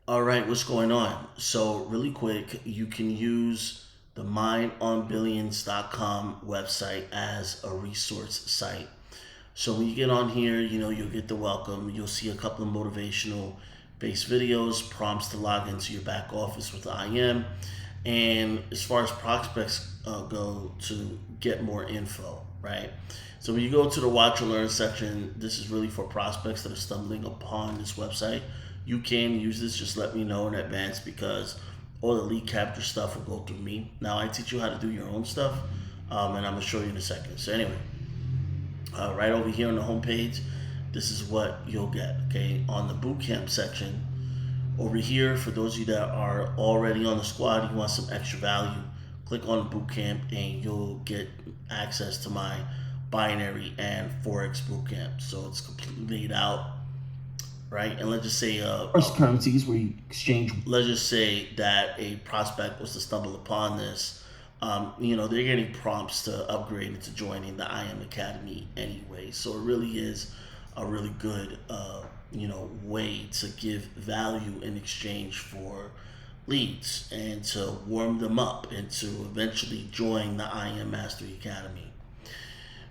All right, what's going on? So, really quick, you can use the mindonbillions.com website as a resource site. So, when you get on here, you'll get the welcome. You'll see a couple of motivational based videos, prompts to log into your back office with IM. And as far as prospects go, to get more info, right? So, when you go to the Watch and Learn section, this is really for prospects that are stumbling upon this website. You can use this, just let me know in advance because all the lead capture stuff will go through me. Now I teach you how to do your own stuff, and I'm gonna show you in a second. So anyway, right over here on the homepage, this is what you'll get. Okay, on the bootcamp section, over here for those of you that are already on the squad, you want some extra value, click on the bootcamp and you'll get access to my binary and forex bootcamp. So it's completely laid out, right? And let's just say First currencies where you exchange. let's just say that a prospect was to stumble upon this. They're getting prompts to upgrade into joining the IM Academy anyway. So it really is a really good, way to give value in exchange for leads and to warm them up and to eventually join the IM Mastery Academy.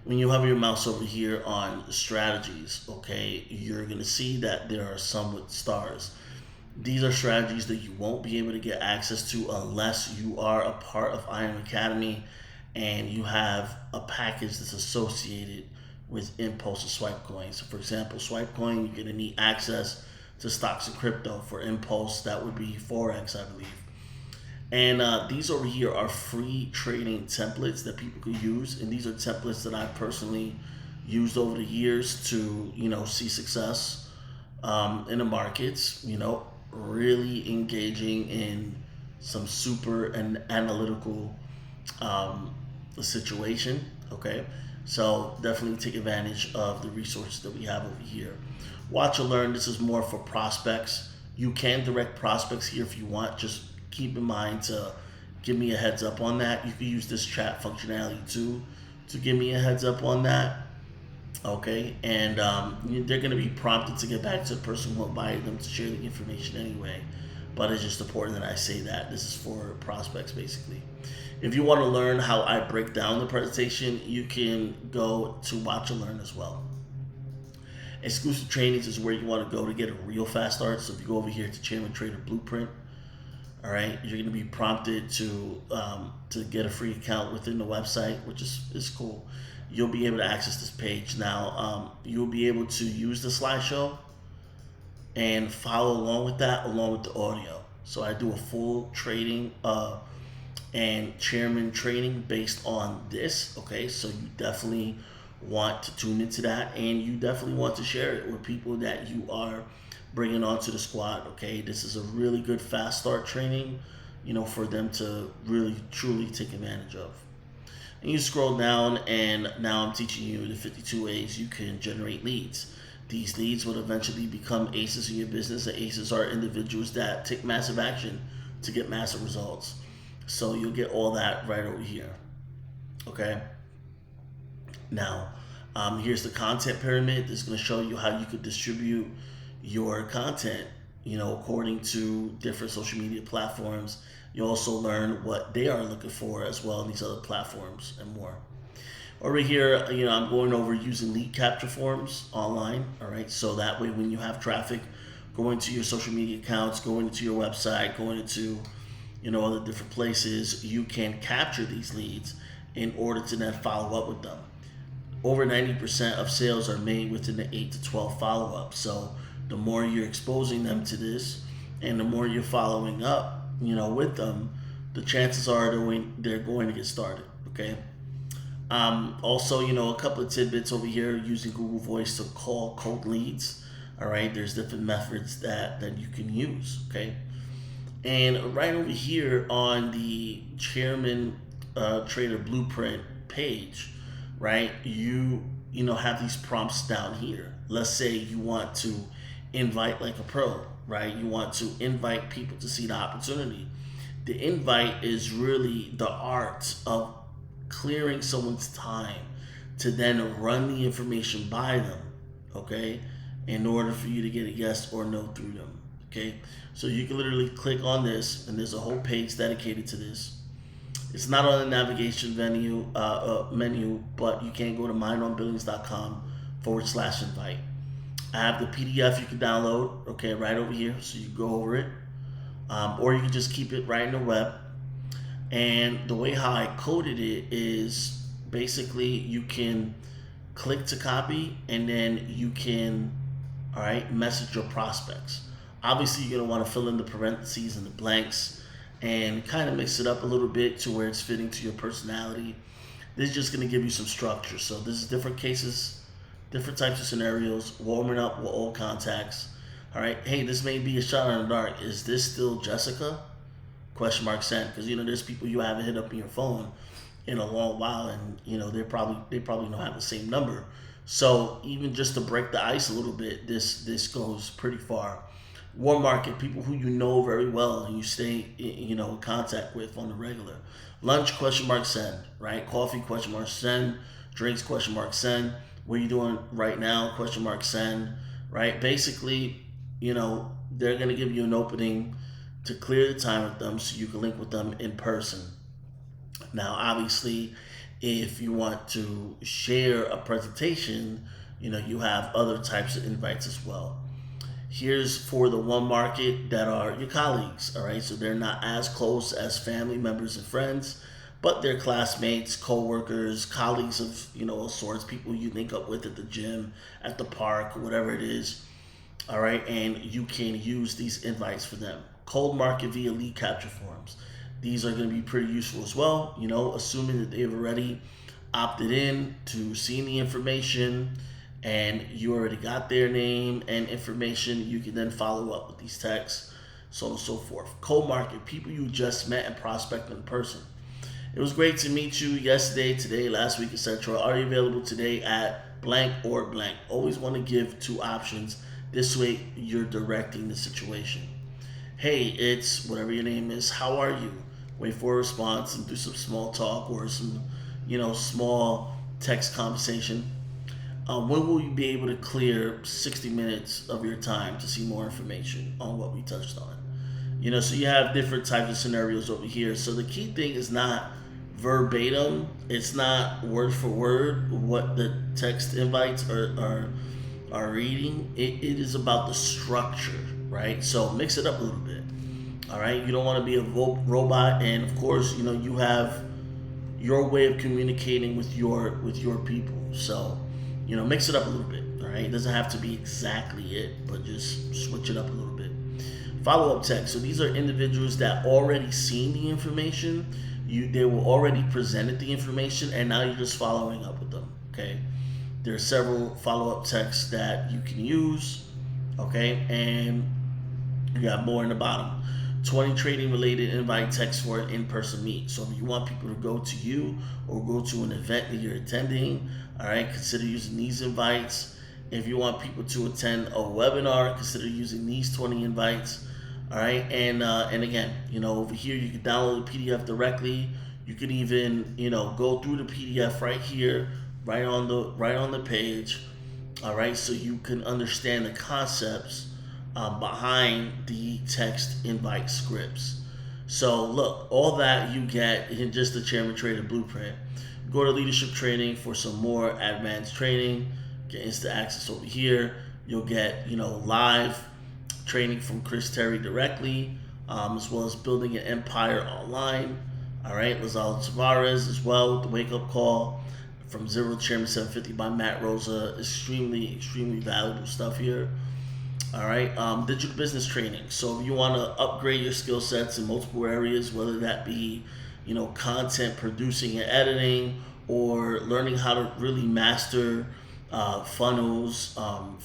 When you have your mouse over here on strategies, okay, you're going to see that there are some with stars. These are strategies that you won't be able to get access to unless you are a part of IM Academy and you have a package that's associated with Impulse and Swipe Coin. So for example, Swipe Coin, you're going to need access to stocks and crypto. For Impulse, that would be Forex, I believe. And these over here are free trading templates that people can use. And these are templates that I personally used over the years to, see success in the markets, really engaging in some super and analytical situation. Okay. So definitely take advantage of the resources that we have over here. Watch and Learn, this is more for prospects. You can direct prospects here if you want. Just keep in mind to give me a heads up on that. You can use this chat functionality too to give me a heads up on that. Okay, and they're going to be prompted to get back to the person who invited them to share the information anyway. But it's just important that I say that this is for prospects basically. If you want to learn how I break down the presentation, you can go to Watch and Learn as well. Exclusive trainings is where you want to go to get a real fast start. So if you go over here to Chairman Trader Blueprint, all right, you're going to be prompted to get a free account within the website, which is cool. You'll be able to access this page. Now, you'll be able to use the slideshow and follow along with that, along with the audio. So I do a full trading and chairman training based on this. Okay, so you definitely want to tune into that, and you definitely want to share it with people that you are bringing onto the squad. Okay, this is a really good fast start training, for them to really truly take advantage of. And you scroll down, and now I'm teaching you the 52 ways you can generate leads. These leads will eventually become aces in your business. And aces are individuals that take massive action to get massive results. So you'll get all that right over here. Okay. Now, here's the content pyramid. This is going to show you how you could distribute your content, according to different social media platforms. You also learn what they are looking for as well in these other platforms and more. Over here, I'm going over using lead capture forms online. All right, so that way when you have traffic going to your social media accounts, going into your website, going into other different places, you can capture these leads in order to then follow up with them. Over 90% of sales are made within the 8 to 12 follow-up. So the more you're exposing them to this and the more you're following up, with them, the chances are they're going to get started. Okay. Also, a couple of tidbits over here using Google Voice to call cold leads. All right. There's different methods that you can use. Okay. And right over here on the Chairman Trader Blueprint page, right, you have these prompts down here. Let's say you want to invite like a pro, right? You want to invite people to see the opportunity. The invite is really the art of clearing someone's time to then run the information by them, okay, in order for you to get a yes or no through them. Okay, so you can literally click on this, and there's a whole page dedicated to this. It's not on the navigation menu, but you can go to mindonbillings.com/invite. I have the PDF you can download, okay, right over here, so you go over it, or you can just keep it right in the web. And the way how I coded it is basically you can click to copy, and then you can, all right, message your prospects. Obviously, you're gonna want to fill in the parentheses and the blanks, and kind of mix it up a little bit to where it's fitting to your personality. This is just gonna give you some structure. So this is different cases, different types of scenarios, warming up with old contacts. All right, hey, this may be a shot in the dark. Is this still Jessica? Question mark sent, because there's people you haven't hit up in your phone in a long while, and they probably don't have the same number. So even just to break the ice a little bit, this goes pretty far. Warm market, people who you know very well and you stay in contact with on the regular. Lunch? Question mark send. Right? Coffee? Question mark send. Drinks? Question mark send. What are you doing right now? Question mark send. Right? Basically, they're gonna give you an opening to clear the time with them so you can link with them in person. Now, obviously, if you want to share a presentation, you have other types of invites as well. Here's for the one market that are your colleagues, all right? So they're not as close as family members and friends, but they're classmates, co-workers, colleagues of, all sorts, people you link up with at the gym, at the park, whatever it is, all right? And you can use these invites for them. Cold market via lead capture forms. These are going to be pretty useful as well, assuming that they've already opted in to seeing the information and you already got their name and information. You can then follow up with these texts, so on and so forth. Cold market, people you just met and prospect in person. It was great to meet you yesterday, today, last week, etc. Are you available today at blank or blank? Always want to give two options. This way you're directing the situation. Hey, it's whatever your name is. How are you? Wait for a response and do some small talk or some, small text conversation. When will you be able to clear 60 minutes of your time to see more information on what we touched on? So you have different types of scenarios over here. So the key thing is not verbatim. It's not word for word what the text invites are reading. It is about the structure, right? So mix it up a little bit. All right, you don't want to be a robot, and of course, you have your way of communicating with your people. So, mix it up a little bit. All right, it doesn't have to be exactly it, but just switch it up a little bit. Follow-up text. So these are individuals that already seen the information. They were already presented the information, and now you're just following up with them. Okay, there are several follow-up texts that you can use. Okay, and you got more in the bottom. 20 trading related invite text for an in-person meet. So if you want people to go to you or go to an event that you're attending, all right, consider using these invites. If you want people to attend a webinar, consider using these 20 invites. All right, and again, over here you can download the PDF directly. You can even go through the PDF right here, right on the page. All right, so you can understand the concepts behind the text invite scripts. So look, all that you get in just the Chairman Trader Blueprint. Go to leadership training for some more advanced training. Get instant access over here. You'll get live training from Chris Terry directly, as well as building an empire online. All right, Lazaro Tavares as well with the wake up call from Zero to Chairman 750 by Matt Rosa. Extremely valuable stuff here. All right, digital business training. So if you want to upgrade your skill sets in multiple areas, whether that be, content producing and editing, or learning how to really master funnels,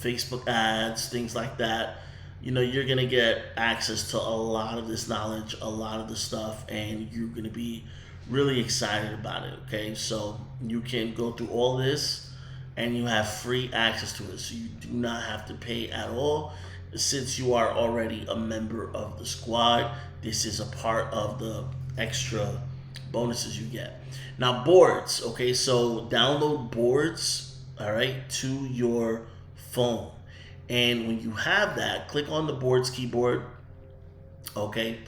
Facebook ads, things like that, you're gonna get access to a lot of this knowledge, a lot of the stuff, and you're gonna be really excited about it. Okay, so you can go through all this and you have free access to it, so you do not have to pay at all. Since you are already a member of the squad, this is a part of the extra bonuses you get. Now, boards. Okay, so download boards, all right, to your phone, And when you have that, click on the boards keyboard, okay?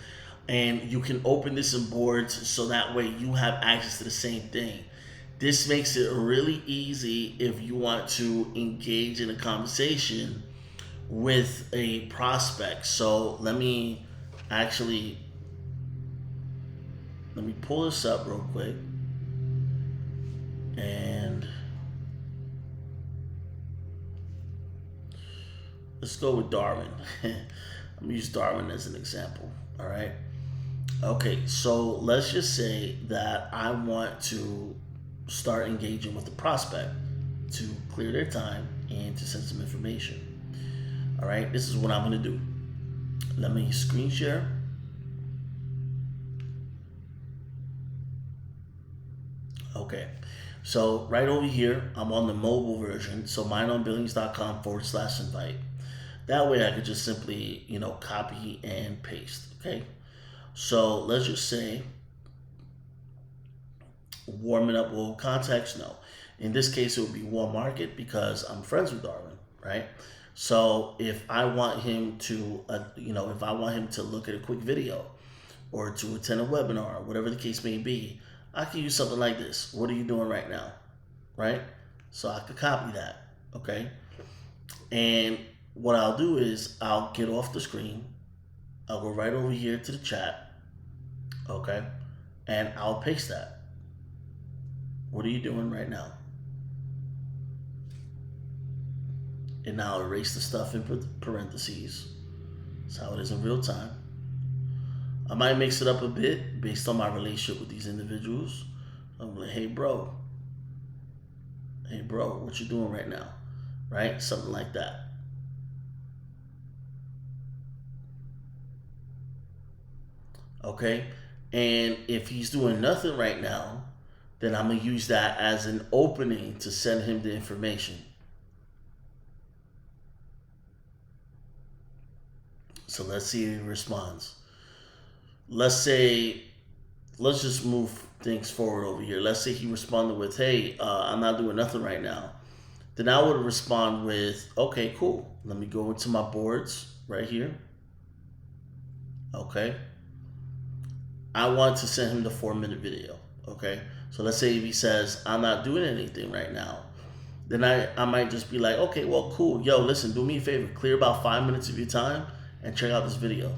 And you can open this in boards so that way you have access to the same thing. This makes it really easy if you want to engage in a conversation with a prospect. So actually let me pull this up real quick, and let's go with Darwin. I'm gonna use Darwin as an example. All right. Okay, so let's just say that I want to start engaging with the prospect to clear their time and to send some information. All right, this is what I'm gonna do. Let me screen share. Okay, so right over here, I'm on the mobile version, so mineonbillings.com/invite. That way I could just simply, copy and paste, okay? So let's just say warming up will context, no. In this case, it would be warm market because I'm friends with Darwin, right? So if I want him to, if I want him to look at a quick video or to attend a webinar, whatever the case may be, I can use something like this. What are you doing right now? Right? So I could copy that, okay? And what I'll do is I'll get off the screen. I'll go right over here to the chat, okay? And I'll paste that. What are you doing right now? And now I'll erase the stuff in parentheses. That's how it is in real time. I might mix it up a bit based on my relationship with these individuals. I'm like, hey bro, what you doing right now? Right? Something like that. Okay? And if he's doing nothing right now, then I'm going to use that as an opening to send him the information. So let's see if he responds. Let's just move things forward over here. Let's say he responded with, hey, I'm not doing nothing right now. Then I would respond with, okay, cool. Let me go into my boards right here. Okay. I want to send him the 4-minute video. Okay. So let's say if he says, I'm not doing anything right now, then I might just be like, okay, well, cool. Yo, listen, do me a favor. Clear about 5 minutes of your time and check out this video.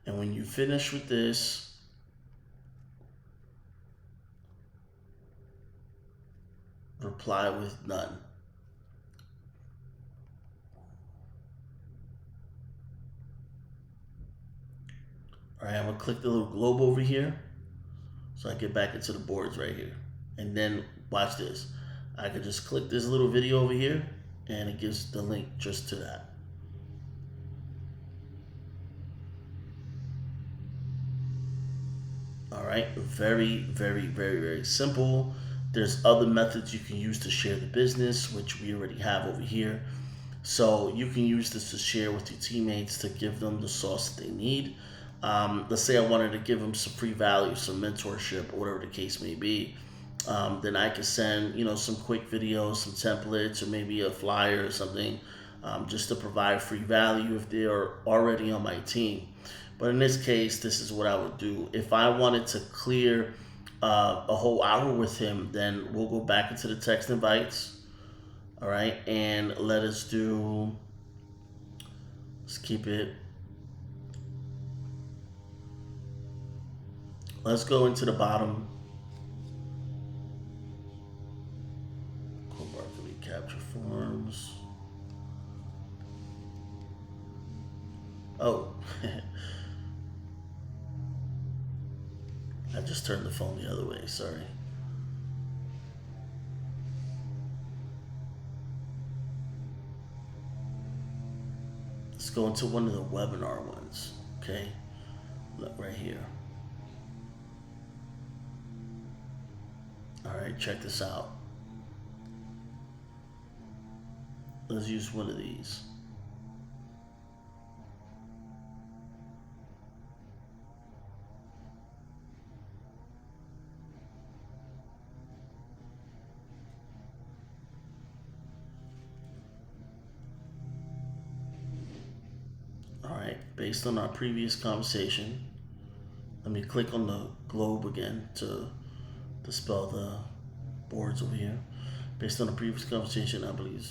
And when you finish with this, reply with none. All right, I'm gonna click the little globe over here so I get back into the boards right here. And then watch this. I could just click this little video over here and it gives the link just to that. All right, very, very, very, very simple. There's other methods you can use to share the business, which we already have over here. So you can use this to share with your teammates to give them the sauce that they need. Let's say I wanted to give them some free value, some mentorship, or whatever the case may be. Then I could send, some quick videos, some templates, or maybe a flyer or something, just to provide free value if they are already on my team. But in this case, this is what I would do. If I wanted to clear a whole hour with him, then we'll go back into the text invites. All right, and let's keep it. Let's go into the bottom. Marketing capture forms. Oh. I just turned the phone the other way, sorry. Let's go into one of the webinar ones, okay? Look right here. All right, check this out. Let's use one of these. All right, based on our previous conversation, let me click on the globe again to spell the boards over here. Based on the previous conversation, I believe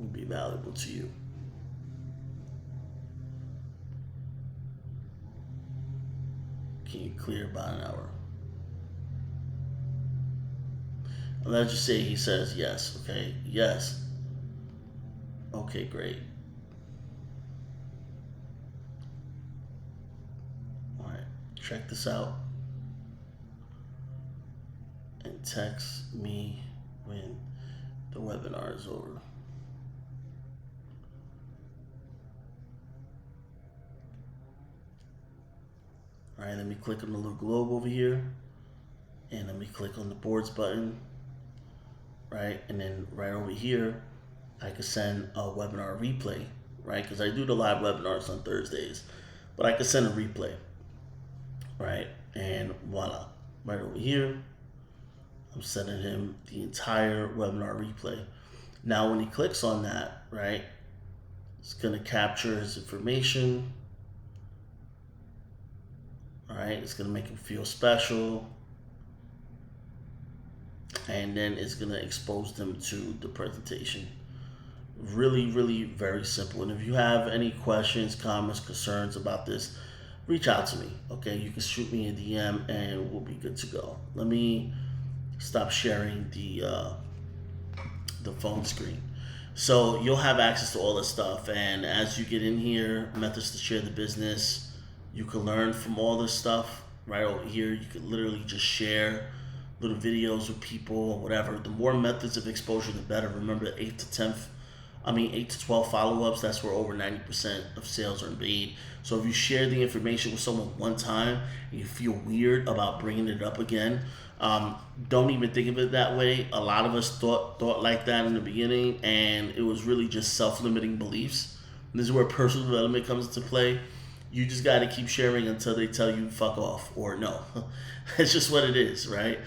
will be valuable to you. Can you clear about an hour? And let's just say he says yes. Okay, yes. Okay, great. All right, check this out. And text me when the webinar is over. All right, let me click on the little globe over here, and let me click on the boards button, right? And then right over here, I could send a webinar replay, right? Because I do the live webinars on Thursdays, but I could send a replay, right? And voila, right over here, I'm sending him the entire webinar replay. Now, when he clicks on that, right, it's gonna capture his information. All right, it's gonna make him feel special, and then it's gonna expose them to the presentation. Really, really very simple. And if you have any questions, comments, concerns about this, reach out to me. Okay, you can shoot me a DM, and we'll be good to go. Let me stop sharing the phone screen. So you'll have access to all this stuff, and as you get in here, methods to share the business. You can learn from all this stuff right over here. You can literally just share little videos with people or whatever. The more methods of exposure, the better. Remember, 8 to 12 follow-ups, that's where over 90% of sales are made. So if you share the information with someone one time and you feel weird about bringing it up again, don't even think of it that way. A lot of us thought like that in the beginning, and it was really just self-limiting beliefs. And this is where personal development comes into play. You just got to keep sharing until they tell you fuck off or no. It's just what it is, right?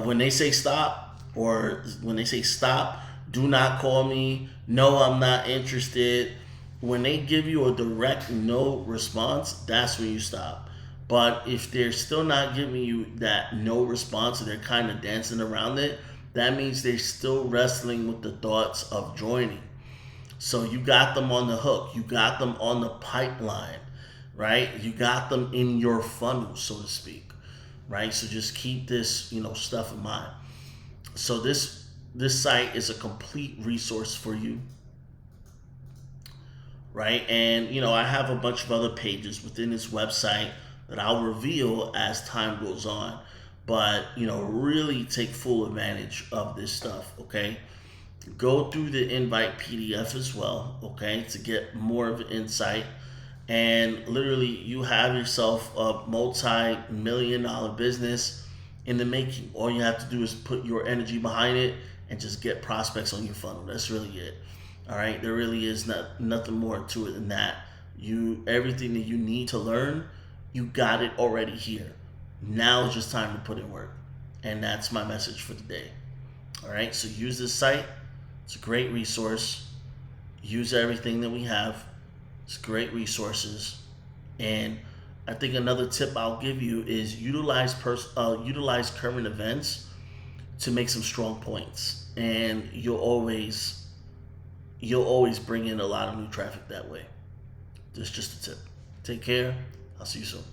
When they say stop, or when they say stop, do not call me, no, I'm not interested. When they give you a direct no response, that's when you stop. But if they're still not giving you that no response and they're kind of dancing around it, that means they're still wrestling with the thoughts of joining. So you got them on the hook. You got them on the pipeline, right? You got them in your funnel, so to speak, right? So just keep this, stuff in mind. So this site is a complete resource for you, right? And I have a bunch of other pages within this website that I'll reveal as time goes on. But really take full advantage of this stuff, okay? Go through the invite PDF as well, okay, to get more of an insight. And literally, you have yourself a multi-million-dollar business in the making. All you have to do is put your energy behind it and just get prospects on your funnel. That's really it. All right, there really is nothing more to it than that. Everything that you need to learn, you got it already here. Now it's just time to put in work. And that's my message for today. All right, so use this site. It's a great resource. Use everything that we have. It's great resources. And I think another tip I'll give you is utilize current events to make some strong points. And you'll always bring in a lot of new traffic that way. That's just a tip. Take care. I'll see you soon.